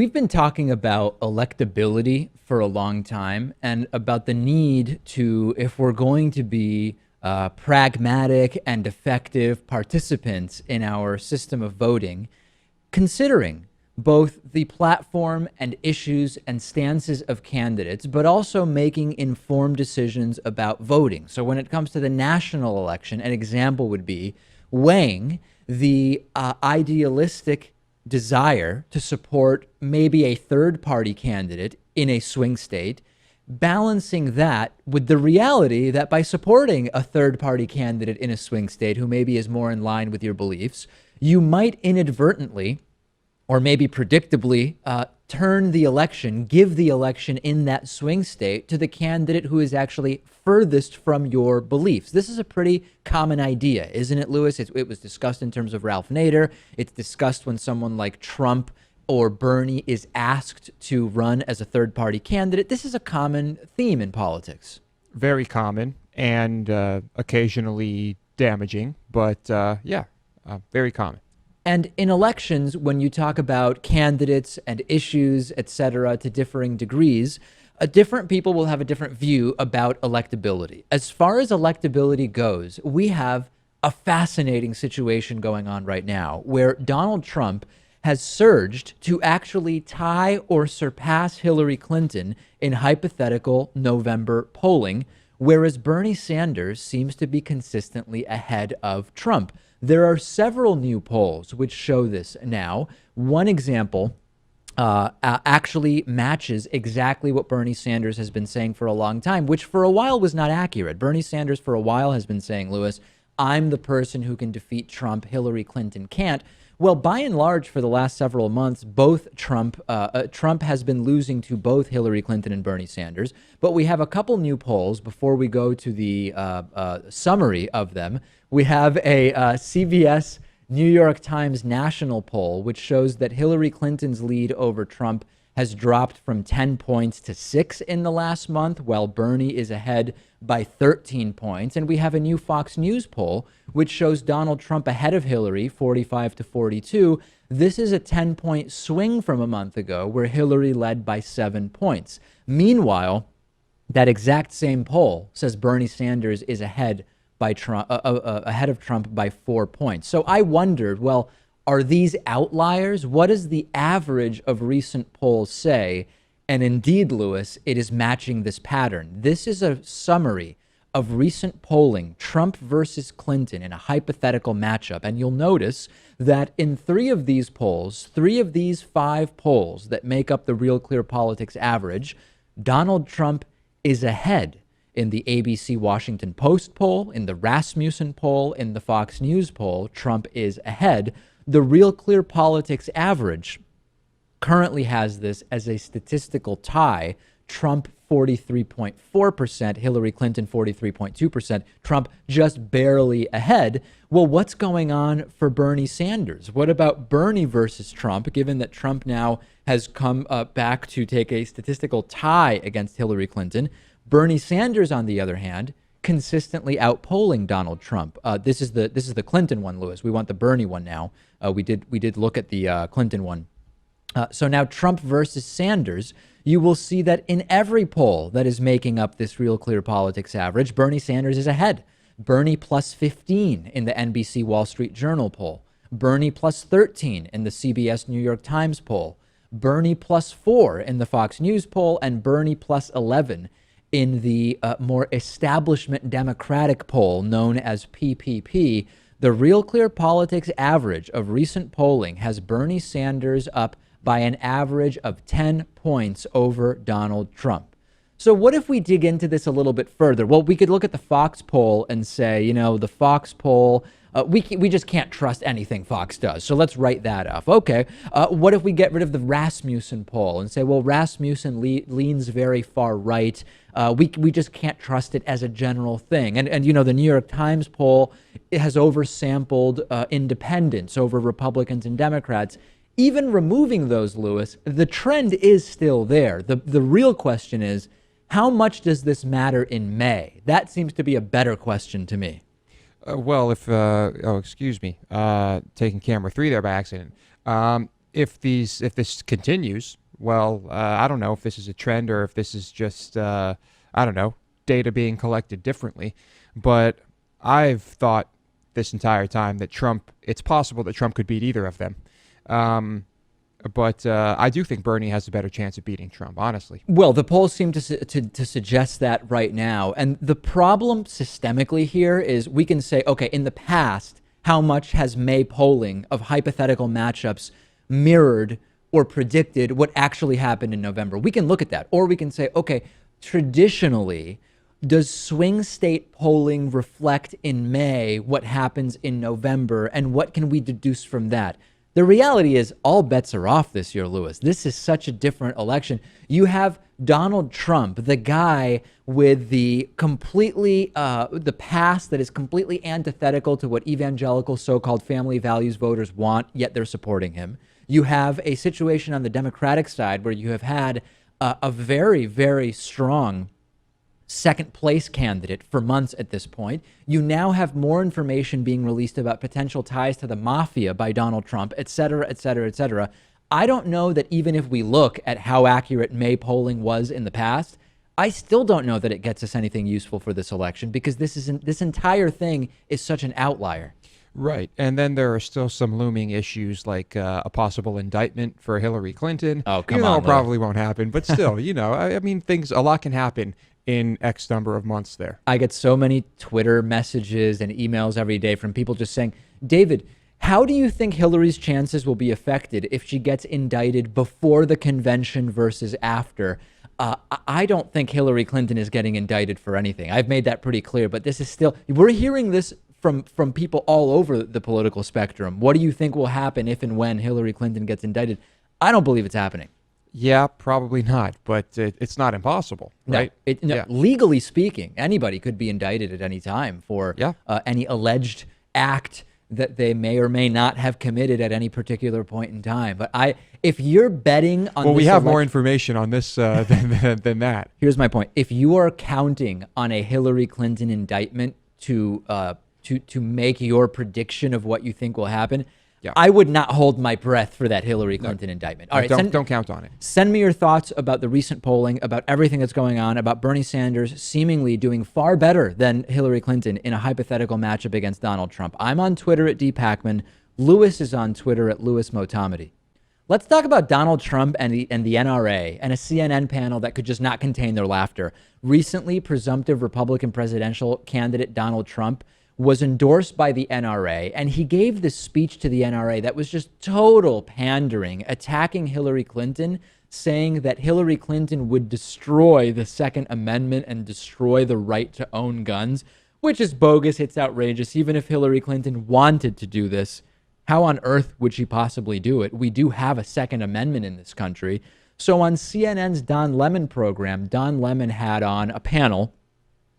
We've been talking about electability for a long time and about the need to, if we're going to be pragmatic and effective participants in our system of voting, considering both the platform and issues and stances of candidates, but also making informed decisions about voting. So when it comes to the national election, an example would be weighing the idealistic desire to support maybe a third party candidate in a swing state, balancing that with the reality that by supporting a third party candidate in a swing state who maybe is more in line with your beliefs, you might inadvertently or maybe predictably turn the election, give the election in that swing state to the candidate who is actually furthest from your beliefs. This is a pretty common idea, isn't it, Lewis? It was discussed in terms of Ralph Nader. It's discussed when someone like Trump or Bernie is asked to run as a third party candidate. This is a common theme in politics. Very common and occasionally damaging, but very common. And in elections, when you talk about candidates and issues, et cetera, to differing degrees, different people will have a different view about electability. As far as electability goes, we have a fascinating situation going on right now where Donald Trump has surged to actually tie or surpass Hillary Clinton in hypothetical November polling, whereas Bernie Sanders seems to be consistently ahead of Trump. There are several new polls which show this now. One example actually matches exactly what Bernie Sanders has been saying for a long time, which for a while was not accurate. Bernie Sanders for a while has been saying, Lewis, I'm the person who can defeat Trump. Hillary Clinton can't. Well, by and large, for the last several months, Trump has been losing to both Hillary Clinton and Bernie Sanders. But we have a couple new polls before we go to the summary of them. We have a CBS New York Times national poll, which shows that Hillary Clinton's lead over Trump has dropped from 10 points to 6 in the last month, while Bernie is ahead by 13 points. And we have a new Fox News poll, which shows Donald Trump ahead of Hillary, 45 to 42. This is a 10-point swing from a month ago, where Hillary led by 7 points. Meanwhile, that exact same poll says Bernie Sanders is ahead by Trump, ahead of Trump by 4 points. So I wondered, well, are these outliers? What does the average of recent polls say? And indeed, Lewis, it is matching this pattern. This is a summary of recent polling, Trump versus Clinton in a hypothetical matchup. And you'll notice that in 3 of these polls, 3 of these 5 polls that make up the Real Clear Politics average, Donald Trump is ahead. In the ABC Washington Post poll, in the Rasmussen poll, in the Fox News poll, Trump is ahead. The Real Clear Politics average currently has this as a statistical tie. Trump 43.4%, Hillary Clinton 43.2%, Trump just barely ahead. Well, what's going on for Bernie Sanders? What about Bernie versus Trump, given that Trump now has come back to take a statistical tie against Hillary Clinton? Bernie Sanders, on the other hand, consistently outpolling Donald Trump. This is the Clinton one, Lewis. We want the Bernie one now. We did look at the Clinton one. So now Trump versus Sanders, you will see that in every poll that is making up this Real Clear Politics average, Bernie Sanders is ahead. Bernie plus 15 in the NBC Wall Street Journal poll. Bernie plus 13 in the CBS New York Times poll. Bernie plus 4 in the Fox News poll, and Bernie plus 11 in the more establishment Democratic poll known as PPP. The Real Clear Politics average of recent polling has Bernie Sanders up by an average of 10 points over Donald Trump. So what if we dig into this a little bit further? Well, we could look at the Fox poll and say, the Fox poll, we just can't trust anything Fox does. So let's write that off. Okay. What if we get rid of the Rasmussen poll and say, well, Rasmussen leans very far right. We just can't trust it as a general thing. And the New York Times poll, it has oversampled independents over Republicans and Democrats. Even removing those, Lewis, the trend is still there. The real question is, how much does this matter in May? That seems to be a better question to me. Taking camera 3 there by accident. if this continues, well, I don't know if this is a trend or if this is just I don't know, data being collected differently, but I've thought this entire time that it's possible that Trump could beat either of them. But I do think Bernie has a better chance of beating Trump, honestly. Well, the polls seem to suggest that right now. And the problem systemically here is we can say, okay, in the past, how much has May polling of hypothetical matchups mirrored or predicted what actually happened in November? We can look at that. Or we can say, okay, traditionally, does swing state polling reflect in May what happens in November? And what can we deduce from that? The reality is all bets are off this year, Lewis. This is such a different election. You have Donald Trump, the guy with the past that is completely antithetical to what evangelical so-called family values voters want, yet they're supporting him. You have a situation on the Democratic side where you have had a very, very strong second place candidate for months at this point. You now have more information being released about potential ties to the mafia by Donald Trump, et cetera, et cetera, et cetera. I don't know that even if we look at how accurate May polling was in the past, I still don't know that it gets us anything useful for this election because this entire thing is such an outlier. Right. And then there are still some looming issues like a possible indictment for Hillary Clinton. Oh, come even though on, it probably won't happen, but still, I mean, a lot can happen in X number of months there. I get so many Twitter messages and emails every day from people just saying, David, how do you think Hillary's chances will be affected if she gets indicted before the convention versus after? I don't think Hillary Clinton is getting indicted for anything. I've made that pretty clear, but this is still, we're hearing this from people all over the political spectrum. What do you think will happen if and when Hillary Clinton gets indicted? I don't believe it's happening. Yeah, probably not, but it's not impossible, right? No, legally speaking, anybody could be indicted at any time for any alleged act that they may or may not have committed at any particular point in time. But if you're betting on we have more information on this than that. Here's my point. If you are counting on a Hillary Clinton indictment to make your prediction of what you think will happen, I would not hold my breath for that Hillary Clinton indictment. All right, don't count on it. Send me your thoughts about the recent polling, about everything that's going on, about Bernie Sanders seemingly doing far better than Hillary Clinton in a hypothetical matchup against Donald Trump. I'm on Twitter at @Pakman. Lewis is on Twitter at @LewisMotamedi. Let's talk about Donald Trump and the NRA and a CNN panel that could just not contain their laughter. Recently, presumptive Republican presidential candidate Donald Trump was endorsed by the NRA, and he gave this speech to the NRA that was just total pandering, attacking Hillary Clinton, saying that Hillary Clinton would destroy the Second Amendment and destroy the right to own guns, which is bogus. It's outrageous. Even if Hillary Clinton wanted to do this, how on earth would she possibly do it? We do have a Second Amendment in this country. So on CNN's Don Lemon program, Don Lemon had on a panel,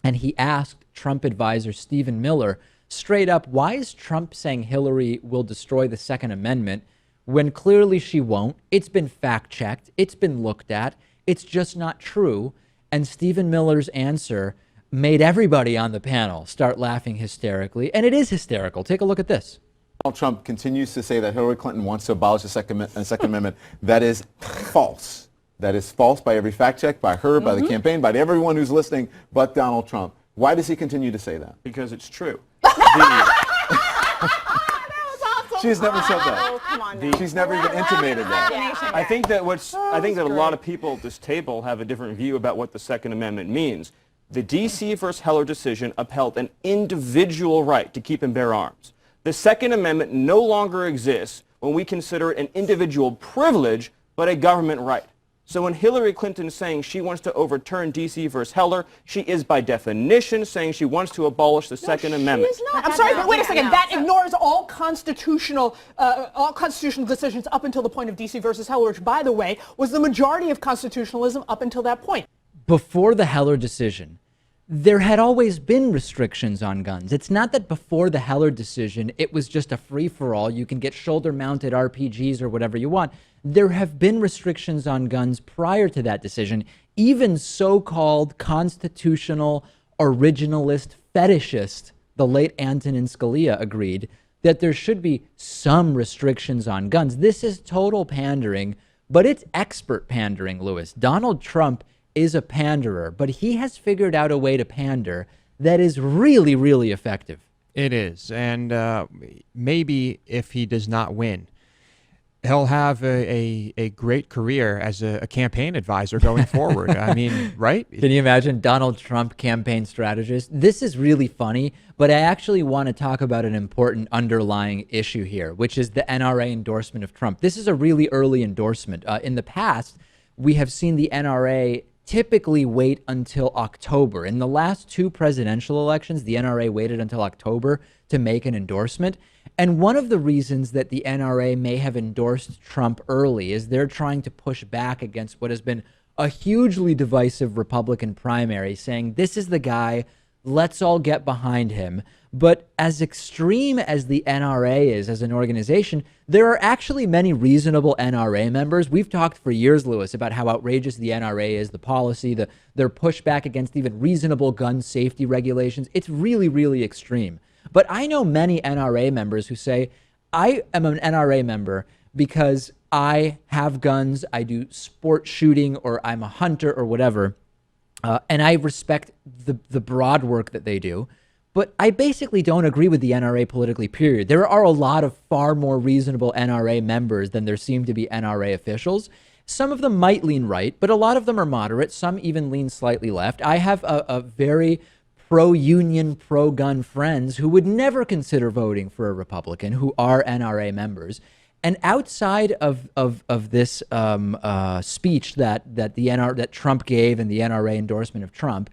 and he asked Trump advisor Stephen Miller straight up, why is Trump saying Hillary will destroy the Second Amendment when clearly she won't? It's been fact-checked. It's been looked at. It's just not true. And Stephen Miller's answer made everybody on the panel start laughing hysterically. And it is hysterical. Take a look at this. Donald Trump continues to say that Hillary Clinton wants to abolish the Second Amendment. That is false. That is false by every fact check, by her, by the campaign, by everyone who's listening but Donald Trump. Why does he continue to say that? Because it's true. She's never said that. Oh, come on now. She's never even intimated that. I think that a lot of people at this table have a different view about what the Second Amendment means. The D.C. versus Heller decision upheld an individual right to keep and bear arms. The Second Amendment no longer exists when we consider it an individual privilege but a government right. So when Hillary Clinton is saying she wants to overturn D.C. versus Heller, she is by definition saying she wants to abolish the Second Amendment. I'm sorry, but wait a second. That ignores all constitutional decisions up until the point of D.C. versus Heller, which, by the way, was the majority of constitutionalism up until that point. Before the Heller decision, there had always been restrictions on guns. It's not that before the Heller decision, it was just a free-for-all. You can get shoulder-mounted RPGs or whatever you want. There have been restrictions on guns prior to that decision. Even so-called constitutional originalist fetishists, the late Antonin Scalia agreed, that there should be some restrictions on guns. This is total pandering, but it's expert pandering, Lewis. Donald Trump is a panderer, but he has figured out a way to pander that is really, really effective. It is. And maybe if he does not win, he'll have a great career as a campaign advisor going forward. I mean, right? Can you imagine Donald Trump campaign strategist? This is really funny, but I actually want to talk about an important underlying issue here, which is the NRA endorsement of Trump. This is a really early endorsement. In the past, we have seen the NRA typically wait until October. In the last two presidential elections, the NRA waited until October to make an endorsement. And one of the reasons that the NRA may have endorsed Trump early is they're trying to push back against what has been a hugely divisive Republican primary, saying this is the guy, let's all get behind him. But as extreme as the NRA is as an organization, there are actually many reasonable NRA members. We've talked for years, Lewis, about how outrageous the NRA is, the policy, their pushback against even reasonable gun safety regulations. It's really, really extreme. But I know many NRA members who say, I am an NRA member because I have guns, I do sport shooting, or I'm a hunter or whatever, and I respect the broad work that they do. But I basically don't agree with the NRA politically, period. There are a lot of far more reasonable NRA members than there seem to be NRA officials. Some of them might lean right, but a lot of them are moderate. Some even lean slightly left. I have a very pro-union, pro-gun friends who would never consider voting for a Republican who are NRA members. And outside of this speech that Trump gave and the NRA endorsement of Trump,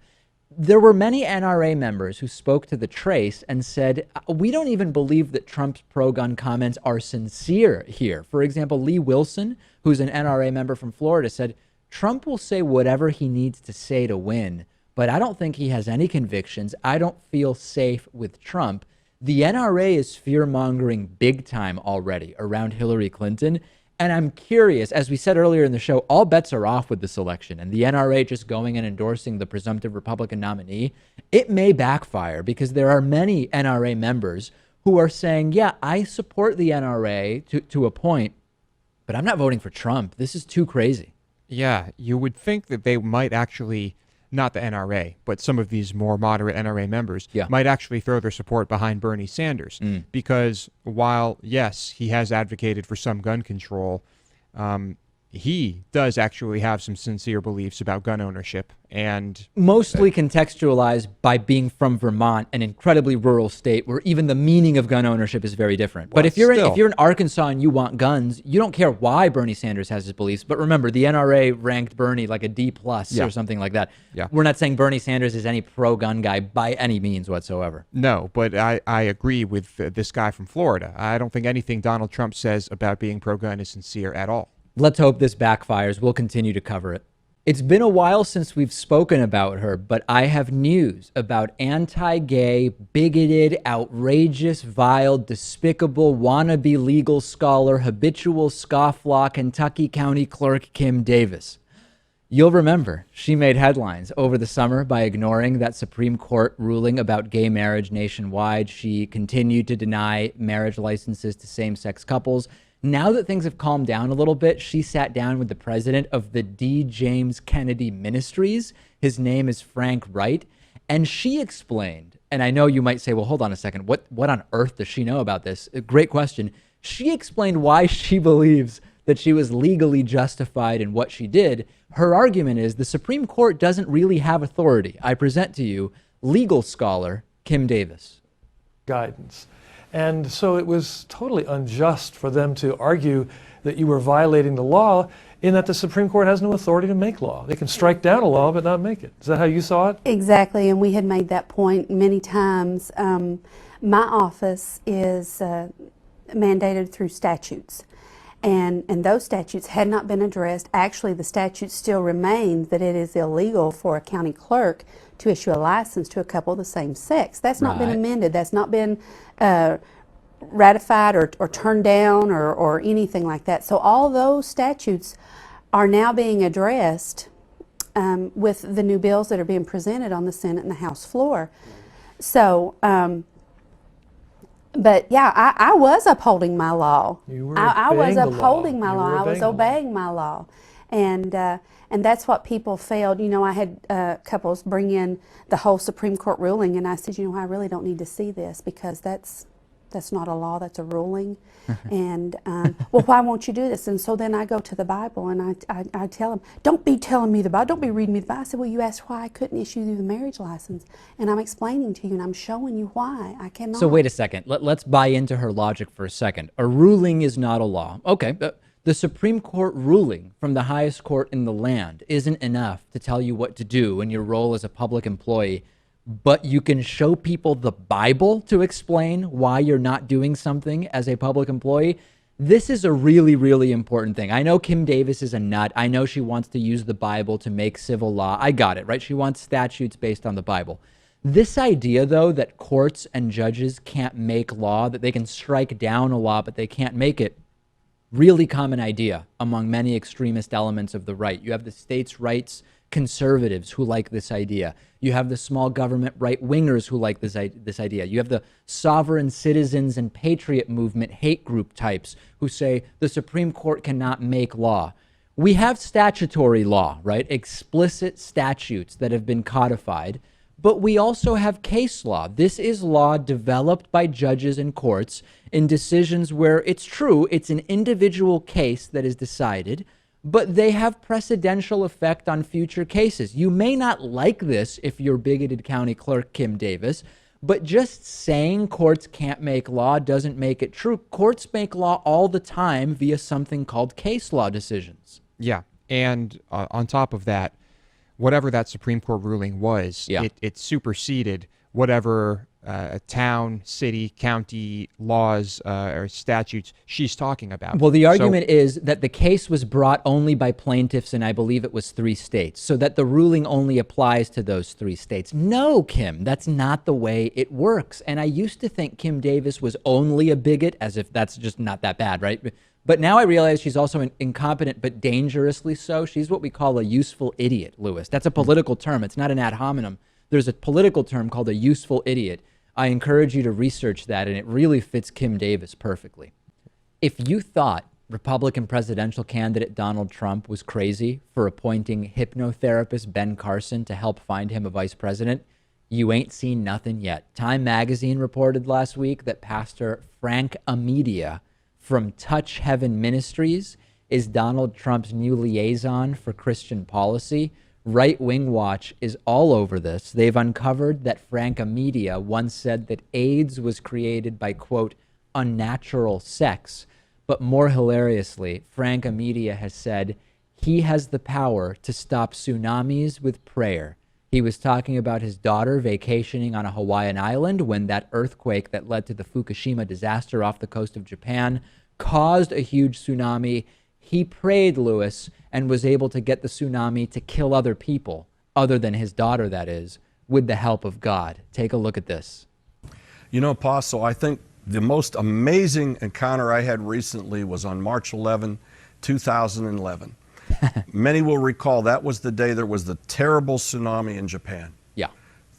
there were many NRA members who spoke to The Trace and said, we don't even believe that Trump's pro-gun comments are sincere here. For example, Lee Wilson, who's an NRA member from Florida, said, Trump will say whatever he needs to say to win, but I don't think he has any convictions. I don't feel safe with Trump. The NRA is fear-mongering big time already around Hillary Clinton. And I'm curious, as we said earlier in the show, all bets are off with this election, and the NRA just going and endorsing the presumptive Republican nominee, it may backfire because there are many NRA members who are saying, yeah, I support the NRA to a point, but I'm not voting for Trump. This is too crazy. Yeah, you would think that they might actually, not the NRA, but some of these more moderate NRA members might actually throw their support behind Bernie Sanders. Because while, yes, he has advocated for some gun control, he does actually have some sincere beliefs about gun ownership. And mostly contextualized by being from Vermont, an incredibly rural state where even the meaning of gun ownership is very different. But if you're in Arkansas and you want guns, you don't care why Bernie Sanders has his beliefs. But remember, the NRA ranked Bernie like a D+ or something like that. Yeah. We're not saying Bernie Sanders is any pro-gun guy by any means whatsoever. No, but I agree with this guy from Florida. I don't think anything Donald Trump says about being pro-gun is sincere at all. Let's hope this backfires. We'll continue to cover it. It's been a while since we've spoken about her, but I have news about anti-gay, bigoted, outrageous, vile, despicable, wannabe legal scholar, habitual scofflaw, Kentucky County Clerk Kim Davis. You'll remember she made headlines over the summer by ignoring that Supreme Court ruling about gay marriage nationwide. She continued to deny marriage licenses to same-sex couples. Now that things have calmed down a little bit, she sat down with the president of the D. James Kennedy Ministries. His name is Frank Wright. And she explained, and I know you might say, well, hold on a second. What on earth does she know about this? A great question. She explained why she believes that she was legally justified in what she did. Her argument is the Supreme Court doesn't really have authority. I present to you legal scholar Kim Davis. Guidance. And so it was totally unjust for them to argue that you were violating the law in that the Supreme Court has no authority to make law. They can strike down a law but not make it. Is that how you saw it? Exactly, and we had made that point many times. My office is mandated through statutes. And those statutes had not been addressed. Actually, the statute still remains that it is illegal for a county clerk to issue a license to a couple of the same sex. That's not been amended. That's not been ratified or turned down or anything like that. So all those statutes are now being addressed with the new bills that are being presented on the Senate and the House floor. So But yeah, I was upholding my law. You were I was obeying the law. upholding my You law. were I was obeying the law. obeying my law, and that's what people failed. You know, I had couples bring in the whole Supreme Court ruling, and I said, you know, I really don't need to see this because that's not a law, that's a ruling. And well, why won't you do this? And so then I go to the Bible and I tell them, don't be telling me the Bible, don't be reading me the Bible. I said, well, you asked why I couldn't issue you the marriage license, and I'm explaining to you and I'm showing you why I cannot. So wait a second. Let's buy into her logic for a second. A ruling is not a law. Okay. The Supreme Court ruling from the highest court in the land isn't enough to tell you what to do in your role as a public employee, but you can show people the Bible to explain why you're not doing something as a public employee. This is a really, really important thing. I know Kim Davis is a nut. I know she wants to use the Bible to make civil law. I got it, right? She wants statutes based on the Bible. This idea, though, that courts and judges can't make law, that they can strike down a law, but they can't make it, really common idea among many extremist elements of the right. You have the states' rights conservatives who like this idea. You have the small government right-wingers who like this idea. You have the sovereign citizens and patriot movement hate group types who say the Supreme Court cannot make law. We have statutory law, right? Explicit statutes that have been codified, but we also have case law. This is law developed by judges and courts in decisions where it's true, it's an individual case that is decided, but they have precedential effect on future cases. You may not like this if you're bigoted county clerk Kim Davis, but just saying courts can't make law doesn't make it true. Courts make law all the time via something called case law decisions. Yeah, and on top of that, whatever that Supreme Court ruling was, it superseded whatever town, city, county laws or statutes she's talking about. Well, the argument is that the case was brought only by plaintiffs, and I believe it was 3 states, so that the ruling only applies to those 3 states. No, Kim, that's not the way it works. And I used to think Kim Davis was only a bigot, as if that's just not that bad, right? But now I realize she's also incompetent, but dangerously so. She's what we call a useful idiot, Lewis. That's a political term. It's not an ad hominem. There's a political term called a useful idiot. I encourage you to research that, and it really fits Kim Davis perfectly. If you thought Republican presidential candidate Donald Trump was crazy for appointing hypnotherapist Ben Carson to help find him a vice president, you ain't seen nothing yet. Time magazine reported last week that Pastor Frank Amedia from Touch Heaven Ministries is Donald Trump's new liaison for Christian policy. Right Wing Watch is all over this. They've uncovered that Frank Amedia once said that AIDS was created by, quote, unnatural sex. But more hilariously, Frank Amedia has said he has the power to stop tsunamis with prayer. He was talking about his daughter vacationing on a Hawaiian island when that earthquake that led to the Fukushima disaster off the coast of Japan caused a huge tsunami. He prayed, Lewis, and was able to get the tsunami to kill other people, other than his daughter, that is, with the help of God. Take a look at this. You know, Apostle, I think the most amazing encounter I had recently was on March 11, 2011. Many will recall that was the day there was the terrible tsunami in Japan. Yeah.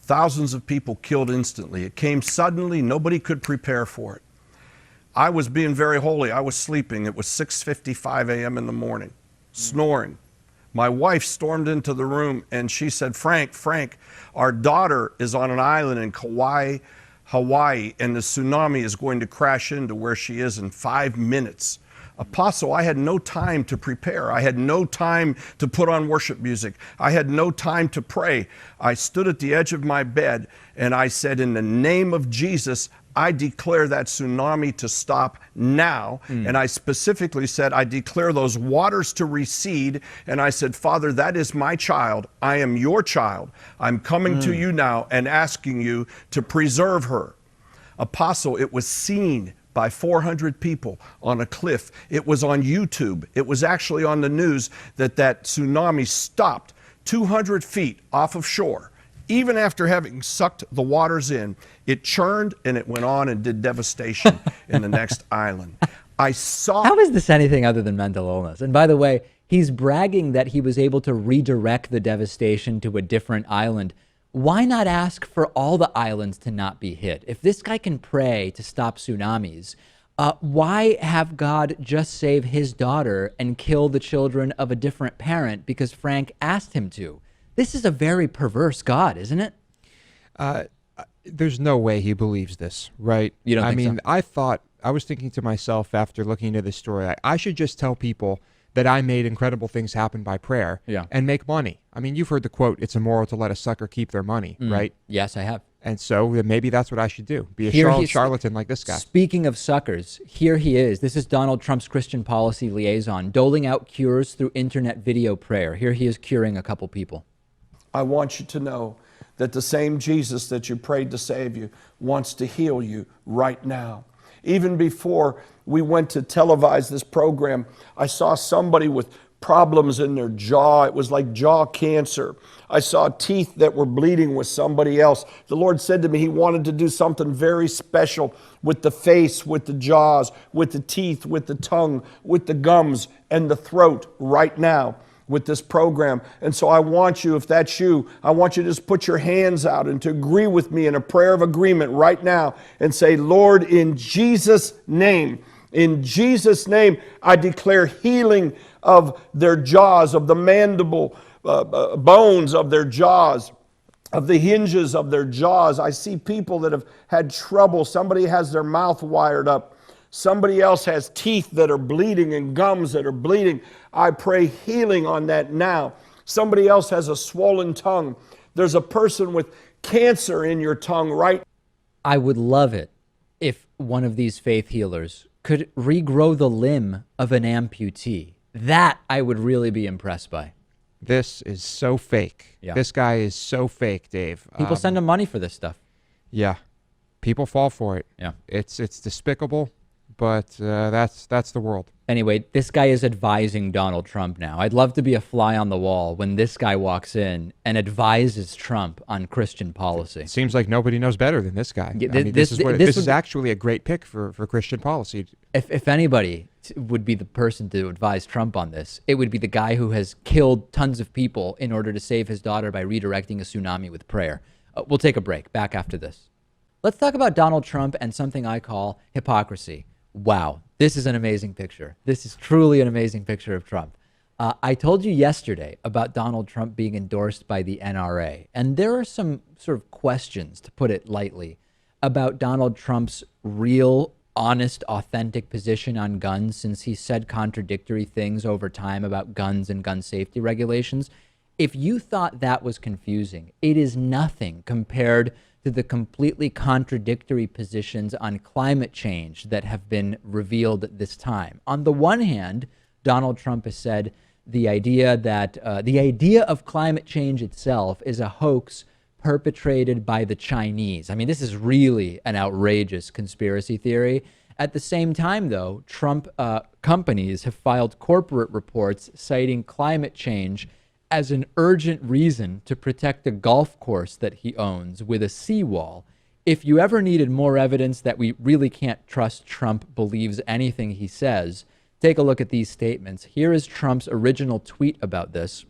Thousands of people killed instantly. It came suddenly. Nobody could prepare for it. I was being very holy. I was sleeping. It was 6:55 a.m. in the morning, snoring. My wife stormed into the room and she said, Frank, our daughter is on an island in Kauai, Hawaii, and the tsunami is going to crash into where she is in 5 minutes. Apostle, I had no time to prepare. I had no time to put on worship music. I had no time to pray. I stood at the edge of my bed and I said, in the name of Jesus, I declare that tsunami to stop now. And I specifically said, I declare those waters to recede. And I said, Father, that is my child. I am your child. I'm coming to you now and asking you to preserve her. Apostle, it was seen by 400 people on a cliff. It was on YouTube. It was actually on the news that tsunami stopped 200 feet off of shore. Even after having sucked the waters in, it churned and it went on and did devastation in the next island. I saw... How is this anything other than mental illness? And by the way, he's bragging that he was able to redirect the devastation to a different island. why not ask for all the islands to not be hit? If this guy can pray to stop tsunamis, why have God just save his daughter and kill the children of a different parent because Frank asked him to? This is a very perverse God, isn't it? There's no way he believes this, right? You don't I think mean, I was thinking to myself after looking into this story, I should just tell people that I made incredible things happen by prayer and make money. I mean, you've heard the quote, it's immoral to let a sucker keep their money, right? Yes, I have. And so maybe that's what I should do, be a charlatan like this guy. Speaking of suckers, here he is. This is Donald Trump's Christian policy liaison, doling out cures through internet video prayer. Here he is curing a couple people. I want you to know that the same Jesus that you prayed to save you wants to heal you right now. Even before we went to televise this program, I saw somebody with problems in their jaw. It was like jaw cancer. I saw teeth that were bleeding with somebody else. The Lord said to me He wanted to do something very special with the face, with the jaws, with the teeth, with the tongue, with the gums, and the throat right now with this program. And so I want you, if that's you, I want you to just put your hands out and to agree with me in a prayer of agreement right now and say, Lord, in Jesus' name, I declare healing of their jaws, of the mandible bones of their jaws, of the hinges of their jaws. I see people that have had trouble. Somebody has their mouth wired up. Somebody else has teeth that are bleeding and gums that are bleeding. I pray healing on that now. Somebody else has a swollen tongue. There's a person with cancer in your tongue right. I would love it if one of these faith healers could regrow the limb of an amputee. That I would really be impressed by. This is so fake. Yeah. This guy is so fake, Dave. People send him money for this stuff. Yeah. People fall for it. Yeah. It's despicable, but that's the world. Anyway, this guy is advising Donald Trump now. I'd love to be a fly on the wall when this guy walks in and advises Trump on Christian policy. Seems like nobody knows better than this guy. Yeah, I mean, this is actually a great pick for Christian policy. If anybody would be the person to advise Trump on this, it would be the guy who has killed tons of people in order to save his daughter by redirecting a tsunami with prayer. We'll take a break. Back after this. Let's talk about Donald Trump and something I call hypocrisy. Wow, this is an amazing picture. This is truly an amazing picture of Trump. I told you yesterday about Donald Trump being endorsed by the NRA, and there are some sort of questions, to put it lightly, about Donald Trump's real, honest, authentic position on guns, since he said contradictory things over time about guns and gun safety regulations. If you thought that was confusing, it is nothing compared to the completely contradictory positions on climate change that have been revealed at this time. On the one hand, Donald Trump has said the idea of climate change itself is a hoax perpetrated by the Chinese. I mean, this is really an outrageous conspiracy theory. At the same time, though, Trump companies have filed corporate reports citing climate change as an urgent reason to protect a golf course that he owns with a seawall. If you ever needed more evidence that we really can't trust Trump believes anything he says, take a look at these statements. Here is Trump's original tweet about this.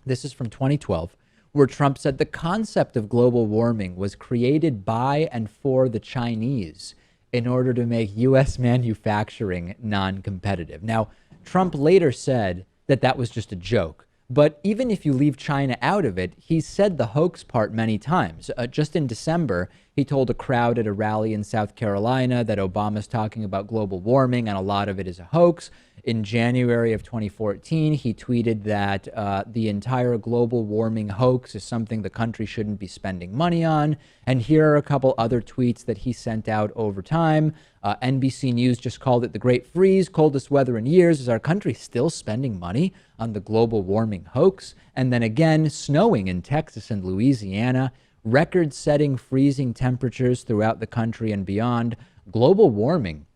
This is from 2012, where Trump said the concept of global warming was created by and for the Chinese in order to make U.S. manufacturing non-competitive. Now, Trump later said that that was just a joke. But even if you leave China out of it, he said the hoax part many times. Just in December, he told a crowd at a rally in South Carolina that Obama's talking about global warming and a lot of it is a hoax. In January of 2014, he tweeted that the entire global warming hoax is something the country shouldn't be spending money on. And here are a couple other tweets that he sent out over time. NBC News just called it the Great Freeze, coldest weather in years. Is our country still spending money on the global warming hoax? And then again, snowing in Texas and Louisiana, record-setting freezing temperatures throughout the country and beyond. Global warming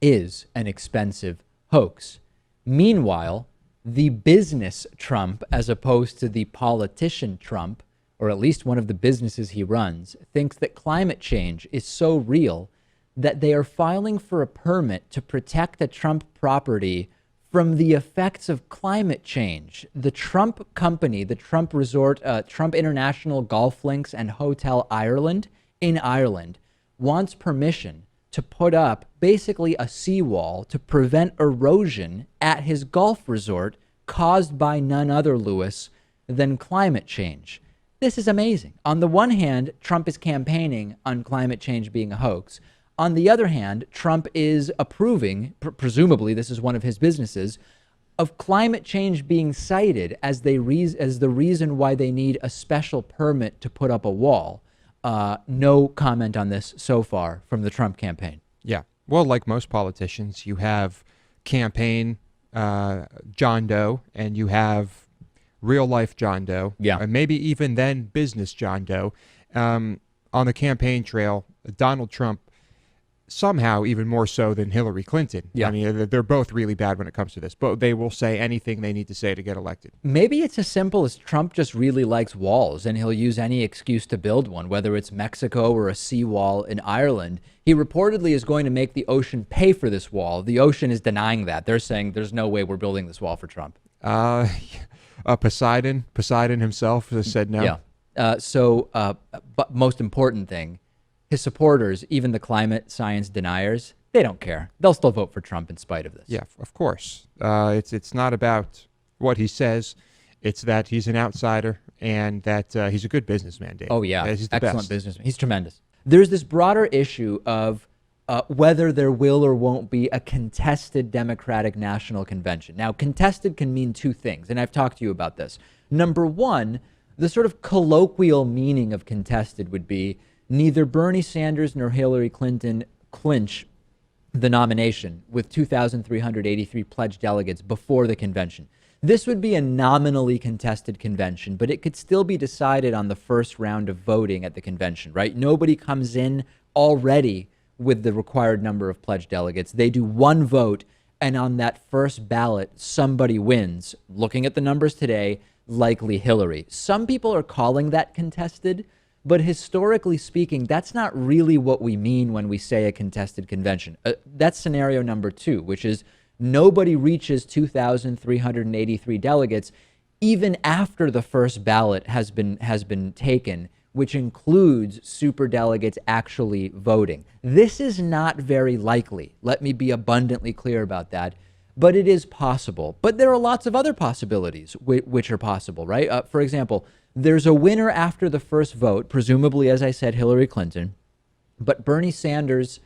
is an expensive hoax. Meanwhile, the business Trump, as opposed to the politician Trump, or at least one of the businesses he runs, thinks that climate change is so real that they are filing for a permit to protect a Trump property from the effects of climate change. The Trump company, the Trump Resort, Trump International Golf Links and Hotel Ireland in Ireland, wants permission to put up basically a seawall to prevent erosion at his golf resort caused by none other, Lewis, than climate change. This is amazing. On the one hand, Trump is campaigning on climate change being a hoax. On the other hand, Trump is approving, presumably this is one of his businesses, of climate change being cited as the reason why they need a special permit to put up a wall. No comment on this so far from the Trump campaign. Yeah. Well, like most politicians, you have campaign John Doe and you have real life John Doe. Yeah. And maybe even then business John Doe. On the campaign trail, Donald Trump, somehow even more so than Hillary Clinton. Yeah. I mean, they're both really bad when it comes to this, but they will say anything they need to say to get elected. Maybe it's as simple as Trump just really likes walls and he'll use any excuse to build one, whether it's Mexico or a seawall in Ireland. He reportedly is going to make the ocean pay for this wall. The ocean is denying that. They're saying there's no way we're building this wall for Trump. Poseidon himself has said no. Yeah. But most important thing, his supporters, even the climate science deniers, they don't care. They'll still vote for Trump in spite of this. Yeah, of course. It's not about what he says. It's that he's an outsider and that he's a good businessman, Dave. Oh, yeah. He's the Excellent best. businessman. He's tremendous. There's this broader issue of whether there will or won't be a contested Democratic National Convention. Now, contested can mean two things, and I've talked to you about this. Number one, the sort of colloquial meaning of contested would be neither Bernie Sanders nor Hillary Clinton clinch the nomination with 2,383 pledged delegates before the convention. This would be a nominally contested convention, but it could still be decided on the first round of voting at the convention, right? Nobody comes in already with the required number of pledged delegates. They do one vote, and on that first ballot, somebody wins. Looking at the numbers today, likely Hillary. Some people are calling that contested, but historically speaking, that's not really what we mean when we say a contested convention. That's scenario number two, which is nobody reaches 2,383 delegates even after the first ballot has been taken, which includes superdelegates actually voting. This is not very likely. Let me be abundantly clear about that. But it is possible. But there are lots of other possibilities which are possible, right? For example, there's a winner after the first vote, presumably, as I said, Hillary Clinton, but Bernie Sanders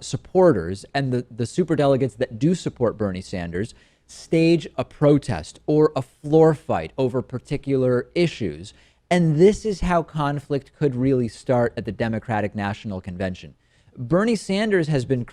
supporters and the superdelegates that do support Bernie Sanders stage a protest or a floor fight over particular issues. And this is how conflict could really start at the Democratic National Convention. Bernie Sanders has been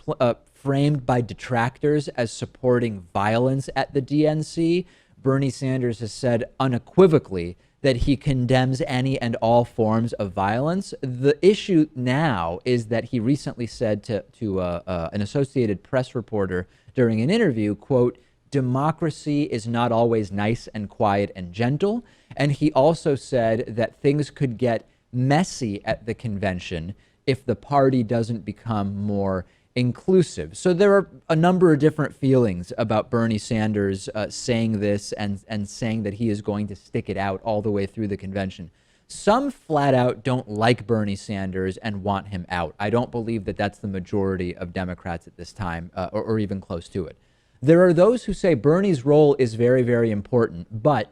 framed by detractors as supporting violence at the DNC. Bernie Sanders has said unequivocally that he condemns any and all forms of violence. The issue now is that he recently said to an Associated Press reporter during an interview, quote, "Democracy is not always nice and quiet and gentle." And he also said that things could get messy at the convention if the party doesn't become more inclusive. So there are a number of different feelings about Bernie Sanders saying this and saying that he is going to stick it out all the way through the convention. Some flat out don't like Bernie Sanders and want him out. I don't believe that that's the majority of Democrats at this time, or even close to it. There are those who say Bernie's role is very, very important, but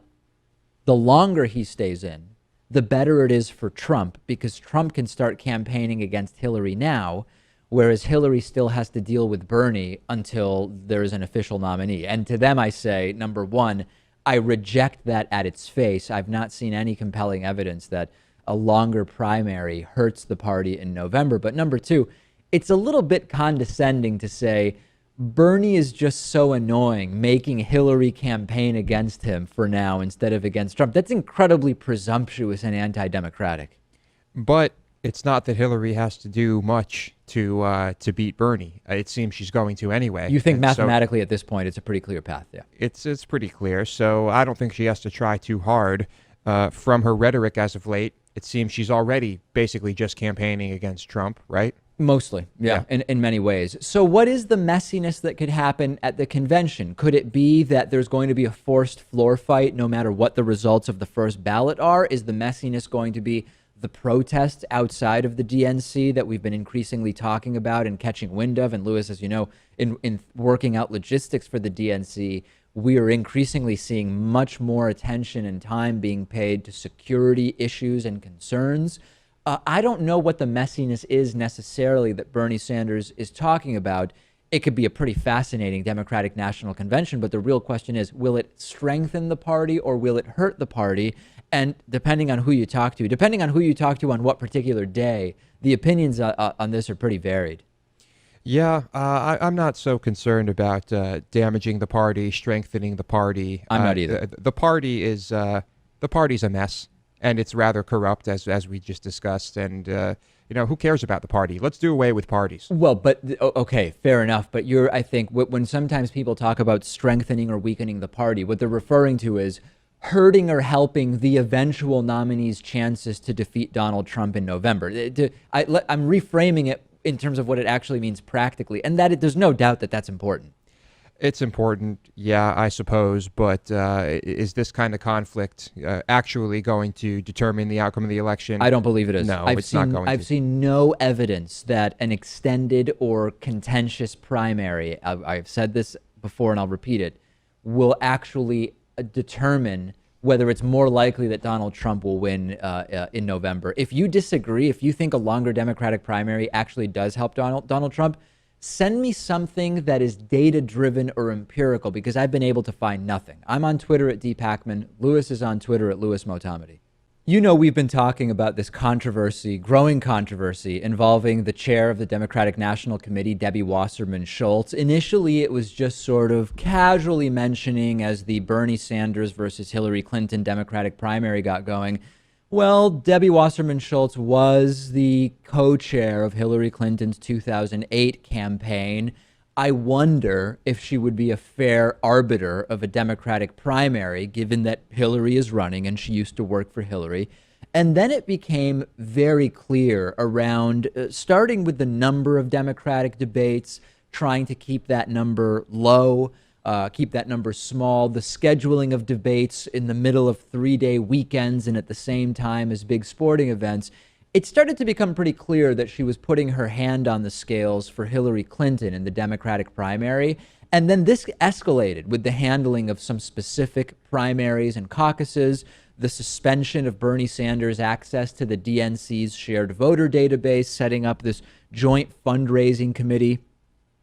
the longer he stays in, the better it is for Trump, because Trump can start campaigning against Hillary now, whereas Hillary still has to deal with Bernie until there is an official nominee. And to them, I say, number one, I reject that at its face. I've not seen any compelling evidence that a longer primary hurts the party in November. But number two, it's a little bit condescending to say Bernie is just so annoying, making Hillary campaign against him for now instead of against Trump. That's incredibly presumptuous and anti-democratic. But it's not that Hillary has to do much to beat Bernie. It seems she's going to anyway. You think And mathematically at this point it's a pretty clear path, yeah? It's pretty clear. So I don't think she has to try too hard. From her rhetoric as of late, it seems she's already basically just campaigning against Trump, right? Mostly, yeah, in many ways. So what is the messiness that could happen at the convention? Could it be that there's going to be a forced floor fight no matter what the results of the first ballot are? Is the messiness going to be the protests outside of the DNC that we've been increasingly talking about and catching wind of? And Lewis, as you know, in working out logistics for the DNC, we are increasingly seeing much more attention and time being paid to security issues and concerns. I don't know what the messiness is necessarily that Bernie Sanders is talking about. It could be a pretty fascinating Democratic National Convention, but the real question is, will it strengthen the party or will it hurt the party? And depending on who you talk to on what particular day, the opinions on this are pretty varied. Yeah, I'm not so concerned about damaging the party, strengthening the party. I'm not either. The party's a mess. And it's rather corrupt, as we just discussed. And, who cares about the party? Let's do away with parties. Well, but, okay, fair enough. But I think, when sometimes people talk about strengthening or weakening the party, what they're referring to is hurting or helping the eventual nominee's chances to defeat Donald Trump in November. I'm reframing it in terms of what it actually means practically. And there's no doubt that that's important. It's important, yeah, I suppose, but is this kind of conflict actually going to determine the outcome of the election? I don't believe it is. No, it's not going to. I've seen no evidence that an extended or contentious primary, I've said this before and I'll repeat it, will actually determine whether it's more likely that Donald Trump will win in November. If you disagree, if you think a longer Democratic primary actually does help Donald Trump, send me something that is data-driven or empirical, because I've been able to find nothing. I'm on Twitter at @Pakman. Lewis is on Twitter at @LewisMotamedi. You know, we've been talking about this growing controversy involving the chair of the Democratic National Committee, Debbie Wasserman Schultz. Initially, it was just sort of casually mentioning as the Bernie Sanders versus Hillary Clinton Democratic primary got going. Well, Debbie Wasserman Schultz was the co-chair of Hillary Clinton's 2008 campaign. I wonder if she would be a fair arbiter of a Democratic primary, given that Hillary is running and she used to work for Hillary. And then it became very clear around, starting with the number of Democratic debates, trying to keep that number low, keep that number small, the scheduling of debates in the middle of 3-day weekends and at the same time as big sporting events. It started to become pretty clear that she was putting her hand on the scales for Hillary Clinton in the Democratic primary. And then this escalated with the handling of some specific primaries and caucuses, the suspension of Bernie Sanders' access to the DNC's shared voter database, setting up this joint fundraising committee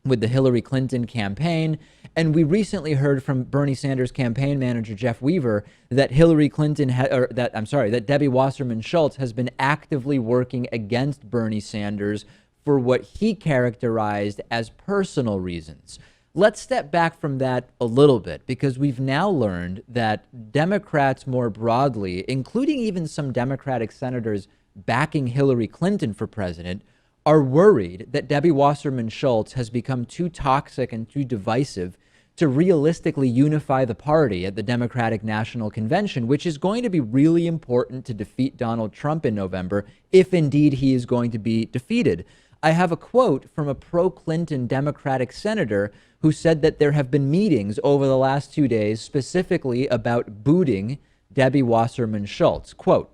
with the Hillary Clinton campaign. And we recently heard from Bernie Sanders campaign manager Jeff Weaver that that Debbie Wasserman Schultz has been actively working against Bernie Sanders for what he characterized as personal reasons. Let's step back from that a little bit, because we've now learned that Democrats more broadly, including even some Democratic senators backing Hillary Clinton for president, are worried that Debbie Wasserman Schultz has become too toxic and too divisive to realistically unify the party at the Democratic National Convention, which is going to be really important to defeat Donald Trump in November, if indeed he is going to be defeated. I have a quote from a pro-Clinton Democratic senator who said that there have been meetings over the last 2 days specifically about booting Debbie Wasserman Schultz. Quote,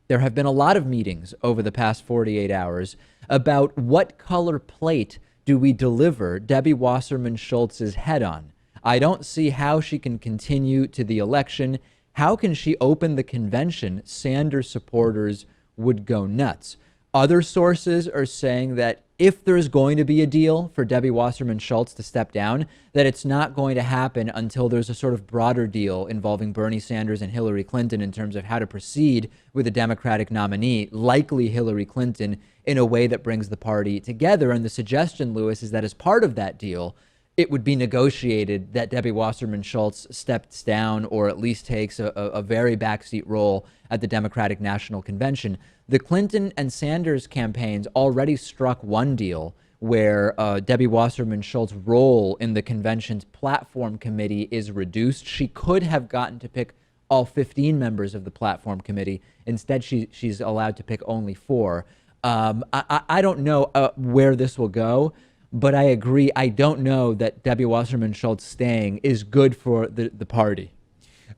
"There have been a lot of meetings over the past 48 hours about what color plate do we deliver Debbie Wasserman Schultz's head on. I don't see how she can continue to the election. How can she open the convention? Sanders supporters would go nuts." Other sources are saying that if there's going to be a deal for Debbie Wasserman Schultz to step down, that it's not going to happen until there's a sort of broader deal involving Bernie Sanders and Hillary Clinton in terms of how to proceed with a Democratic nominee, likely Hillary Clinton, in a way that brings the party together. And the suggestion, Lewis, is that as part of that deal, it would be negotiated that Debbie Wasserman Schultz steps down or at least takes a very backseat role at the Democratic National Convention. The Clinton and Sanders campaigns already struck one deal where Debbie Wasserman Schultz's role in the convention's platform committee is reduced. She could have gotten to pick all 15 members of the platform committee. Instead, she's allowed to pick only 4. I don't know where this will go, but I agree. I don't know that Debbie Wasserman Schultz staying is good for the party.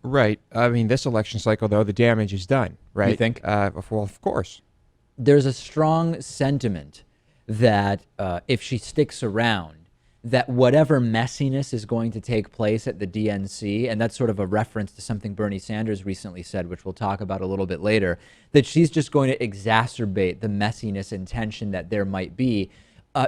Right. I mean, this election cycle, though, the damage is done, right? You think? Well, of course. There's a strong sentiment that if she sticks around, that whatever messiness is going to take place at the DNC, and that's sort of a reference to something Bernie Sanders recently said, which we'll talk about a little bit later, that she's just going to exacerbate the messiness and tension that there might be.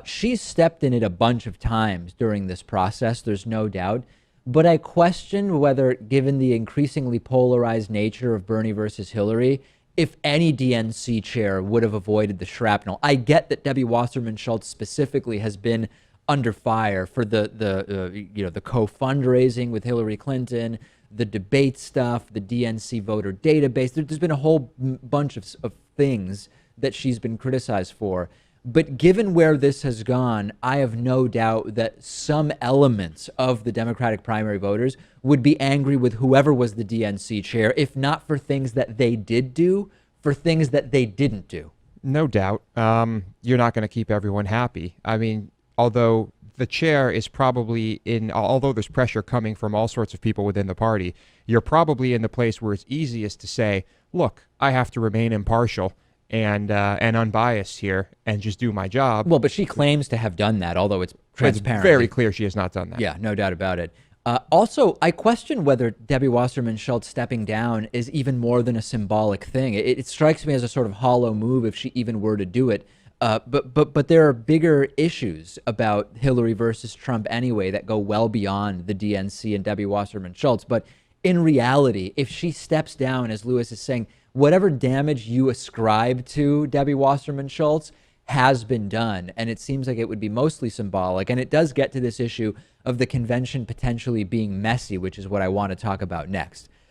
She's stepped in it a bunch of times during this process, there's no doubt. But I question whether, given the increasingly polarized nature of Bernie versus Hillary, if any DNC chair would have avoided the shrapnel. I get that Debbie Wasserman Schultz specifically has been under fire for the co-fundraising with Hillary Clinton, the debate stuff, the DNC voter database. There's been a whole bunch of things that she's been criticized for. But given where this has gone, I have no doubt that some elements of the Democratic primary voters would be angry with whoever was the DNC chair, if not for things that they did do, for things that they didn't do. No doubt. You're not going to keep everyone happy. I mean, although the chair is probably although there's pressure coming from all sorts of people within the party, you're probably in the place where it's easiest to say, look, I have to remain impartial and unbiased here and just do my job. Well, but she claims to have done that, although it's transparent. It's very clear she has not done that. Yeah, no doubt about it. Also, I question whether Debbie Wasserman Schultz stepping down is even more than a symbolic thing. It strikes me as a sort of hollow move if she even were to do it. But there are bigger issues about Hillary versus Trump anyway that go well beyond the DNC and Debbie Wasserman Schultz. But in reality, if she steps down, as Lewis is saying, whatever damage you ascribe to Debbie Wasserman Schultz has been done. And it seems like it would be mostly symbolic. And it does get to this issue of the convention potentially being messy, which is what I want to talk about next.